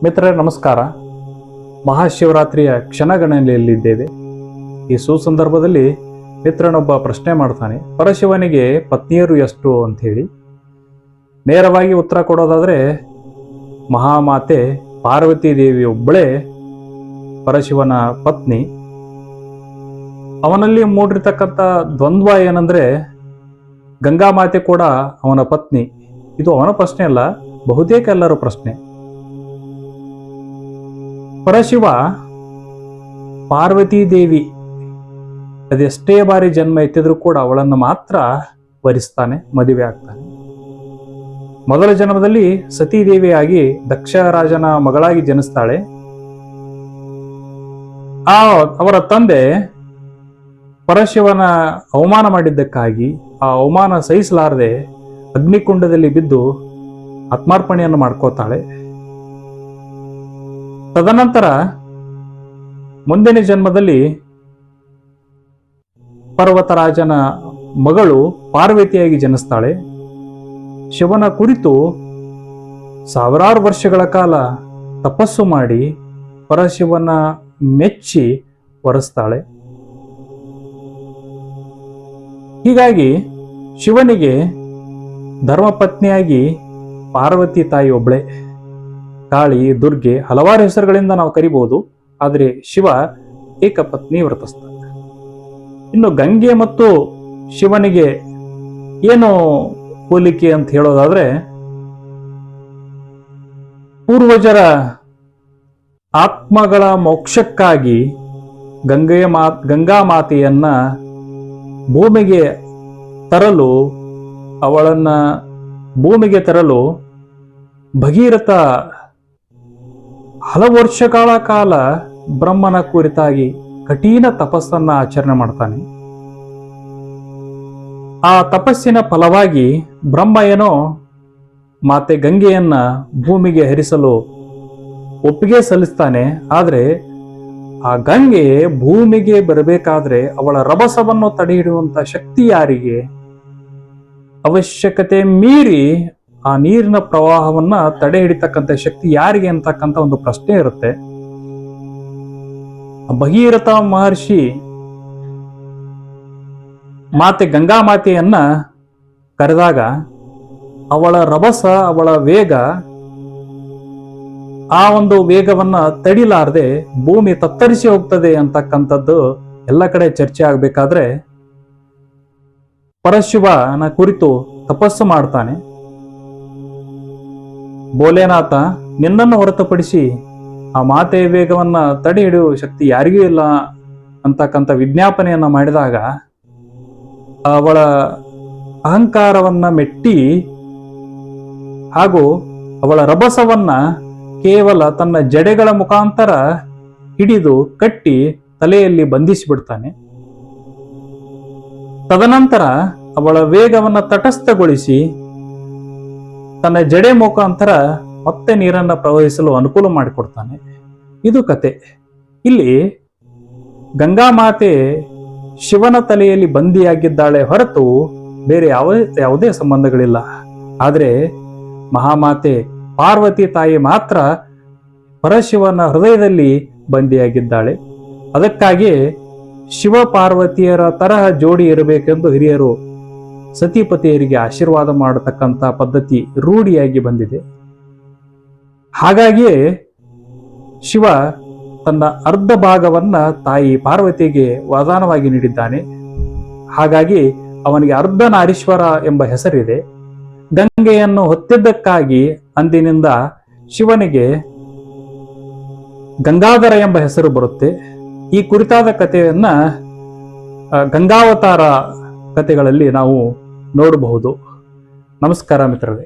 ಮಿತ್ರರೇ ನಮಸ್ಕಾರ. ಮಹಾಶಿವರಾತ್ರಿಯ ಕ್ಷಣಗಣನೆಯಲ್ಲಿದ್ದೇವೆ. ಈ ಸುಸಂದರ್ಭದಲ್ಲಿ ಮಿತ್ರನೊಬ್ಬ ಪ್ರಶ್ನೆ ಮಾಡ್ತಾನೆ, ಪರಶಿವನಿಗೆ ಪತ್ನಿಯರು ಎಷ್ಟು ಅಂತ ಹೇಳಿ. ನೇರವಾಗಿ ಉತ್ತರ ಕೊಡೋದಾದ್ರೆ ಮಹಾಮಾತೆ ಪಾರ್ವತಿ ದೇವಿ ಒಬ್ಬಳೇ ಪರಶಿವನ ಪತ್ನಿ. ಅವನಲ್ಲಿ ಮೂಡಿರ್ತಕ್ಕಂಥ ದ್ವಂದ್ವ ಏನಂದ್ರೆ ಗಂಗಾಮಾತೆ ಕೂಡ ಅವನ ಪತ್ನಿ. ಇದು ಅವನ ಪ್ರಶ್ನೆ ಅಲ್ಲ, ಬಹುತೇಕ ಎಲ್ಲರ ಪ್ರಶ್ನೆ. ಪರಶಿವ ಪಾರ್ವತಿ ದೇವಿ ಅದೆಷ್ಟೇ ಬಾರಿ ಜನ್ಮ ಎತ್ತಿದ್ರೂ ಕೂಡ ಅವಳನ್ನು ಮಾತ್ರ ವರಿಸ್ತಾನೆ, ಮದುವೆ ಆಗ್ತಾನೆ. ಮೊದಲ ಜನ್ಮದಲ್ಲಿ ಸತೀದೇವಿಯಾಗಿ ದಕ್ಷ ರಾಜನ ಮಗಳಾಗಿ ಜನಿಸ್ತಾಳೆ. ಅವರ ತಂದೆ ಪರಶಿವನ ಅವಮಾನ ಮಾಡಿದ್ದಕ್ಕಾಗಿ ಆ ಅವಮಾನ ಸಹಿಸಲಾರದೆ ಅಗ್ನಿಕುಂಡದಲ್ಲಿ ಬಿದ್ದು ಆತ್ಮಾರ್ಪಣೆಯನ್ನು ಮಾಡ್ಕೋತಾಳೆ. ತದನಂತರ ಮುಂದಿನ ಜನ್ಮದಲ್ಲಿ ಪರ್ವತರಾಜನ ಮಗಳು ಪಾರ್ವತಿಯಾಗಿ ಜನಿಸ್ತಾಳೆ. ಶಿವನ ಕುರಿತು ಸಾವಿರಾರು ವರ್ಷಗಳ ಕಾಲ ತಪಸ್ಸು ಮಾಡಿ ಪರಶಿವನ ಮೆಚ್ಚಿ ವರಿಸ್ತಾಳೆ. ಹೀಗಾಗಿ ಶಿವನಿಗೆ ಧರ್ಮಪತ್ನಿಯಾಗಿ ಪಾರ್ವತಿ ತಾಯಿ ಒಬ್ಳೆ. ಕಾಳಿ, ದುರ್ಗೆ ಹಲವಾರು ಹೆಸರುಗಳಿಂದ ನಾವು ಕರಿಬಹುದು, ಆದರೆ ಶಿವ ಏಕಪತ್ನಿ ವ್ರತಸ್ಥ. ಇನ್ನು ಗಂಗೆ ಮತ್ತು ಶಿವನಿಗೆ ಏನು ಹೋಲಿಕೆ ಅಂತ ಹೇಳೋದಾದ್ರೆ, ಪೂರ್ವಜರ ಆತ್ಮಗಳ ಮೋಕ್ಷಕ್ಕಾಗಿ ಗಂಗಾ ಮಾತೆಯನ್ನ ಭೂಮಿಗೆ ತರಲು ಭಗೀರಥ ಹಲವು ವರ್ಷಗಳ ಕಾಲ ಬ್ರಹ್ಮನ ಕುರಿತಾಗಿ ಕಠಿಣ ತಪಸ್ಸನ್ನ ಆಚರಣೆ ಮಾಡ್ತಾನೆ. ಆ ತಪಸ್ಸಿನ ಫಲವಾಗಿ ಬ್ರಹ್ಮ ಏನೋ ಮಾತೆ ಗಂಗೆಯನ್ನ ಭೂಮಿಗೆ ಹರಿಸಲು ಒಪ್ಪಿಗೆ ಸಲ್ಲಿಸ್ತಾನೆ. ಆದ್ರೆ ಆ ಗಂಗೆ ಭೂಮಿಗೆ ಬರಬೇಕಾದ್ರೆ ಅವಳ ರಭಸವನ್ನು ತಡೆ ಹಿಡಿಯುವಂತ ಶಕ್ತಿ ಯಾರಿಗೆ? ಅವಶ್ಯಕತೆ ಮೀರಿ ಆ ನೀರಿನ ಪ್ರವಾಹವನ್ನ ತಡೆ ಹಿಡಿತಕ್ಕಂಥ ಶಕ್ತಿ ಯಾರಿಗೆ ಅಂತಕ್ಕಂಥ ಒಂದು ಪ್ರಶ್ನೆ ಇರುತ್ತೆ. ಭಗೀರಥ ಮಹರ್ಷಿ ಮಾತೆ ಗಂಗಾ ಮಾತೆಯನ್ನ ಕರೆದಾಗ ಅವಳ ರಭಸ, ಅವಳ ವೇಗ, ಆ ಒಂದು ವೇಗವನ್ನ ತಡಿಲಾರದೆ ಭೂಮಿ ತತ್ತರಿಸಿ ಹೋಗ್ತದೆ ಅಂತಕ್ಕಂಥದ್ದು ಎಲ್ಲ ಕಡೆ ಚರ್ಚೆ ಆಗ್ಬೇಕಾದ್ರೆ ಪರಶಿವನ ಕುರಿತು ತಪಸ್ಸು ಮಾಡ್ತಾನೆ. ಭೋಲೆನಾಥ, ನಿನ್ನನ್ನು ಹೊರತುಪಡಿಸಿ ಆ ಮಾತೆಯ ವೇಗವನ್ನ ತಡೆ ಹಿಡಿಯುವ ಶಕ್ತಿ ಯಾರಿಗೂ ಇಲ್ಲ ಅಂತಕ್ಕಂಥ ವಿಜ್ಞಾಪನೆಯನ್ನ ಮಾಡಿದಾಗ ಅವಳ ಅಹಂಕಾರವನ್ನ ಮೆಟ್ಟಿ ಹಾಗೂ ಅವಳ ರಭಸವನ್ನ ಕೇವಲ ತನ್ನ ಜಡೆಗಳ ಮುಖಾಂತರ ಹಿಡಿದು ಕಟ್ಟಿ ತಲೆಯಲ್ಲಿ ಬಂಧಿಸಿಬಿಡ್ತಾನೆ. ತದನಂತರ ಅವಳ ವೇಗವನ್ನ ತಟಸ್ಥಗೊಳಿಸಿ ತನ್ನ ಜಡೆ ಮುಖಾಂತರ ಮತ್ತೆ ನೀರನ್ನ ಪ್ರವಹಿಸಲು ಅನುಕೂಲ ಮಾಡಿಕೊಡ್ತಾನೆ. ಇದು ಕತೆ. ಇಲ್ಲಿ ಗಂಗಾ ಮಾತೆ ಶಿವನ ತಲೆಯಲ್ಲಿ ಬಂದಿಯಾಗಿದ್ದಾಳೆ ಹೊರತು ಬೇರೆ ಯಾವುದೇ ಸಂಬಂಧಗಳಿಲ್ಲ. ಆದರೆ ಮಹಾಮಾತೆ ಪಾರ್ವತಿ ತಾಯಿ ಮಾತ್ರ ಪರಶಿವನ ಹೃದಯದಲ್ಲಿ ಬಂದಿಯಾಗಿದ್ದಾಳೆ. ಅದಕ್ಕಾಗಿ ಶಿವ ಪಾರ್ವತಿಯರ ತರಹ ಜೋಡಿ ಇರಬೇಕೆಂದು ಹಿರಿಯರು ಸತಿಪತಿಯರಿಗೆ ಆಶೀರ್ವಾದ ಮಾಡತಕ್ಕಂಥ ಪದ್ಧತಿ ರೂಢಿಯಾಗಿ ಬಂದಿದೆ. ಹಾಗಾಗಿಯೇ ಶಿವ ತನ್ನ ಅರ್ಧ ಭಾಗವನ್ನ ತಾಯಿ ಪಾರ್ವತಿಗೆ ವರದಾನವಾಗಿ ನೀಡಿದ್ದಾನೆ. ಹಾಗಾಗಿ ಅವನಿಗೆ ಅರ್ಧನಾರೀಶ್ವರ ಎಂಬ ಹೆಸರಿದೆ. ಗಂಗೆಯನ್ನು ಹೊತ್ತಿದ್ದಕ್ಕಾಗಿ ಅಂದಿನಿಂದ ಶಿವನಿಗೆ ಗಂಗಾಧರ ಎಂಬ ಹೆಸರು ಬರುತ್ತೆ. ಈ ಕುರಿತಾದ ಕಥೆಯನ್ನ ಗಂಗಾವತಾರ ಕಥೆಗಳಲ್ಲಿ ನಾವು ನೋಡಬಹುದು. ನಮಸ್ಕಾರ ಮಿತ್ರರೇ.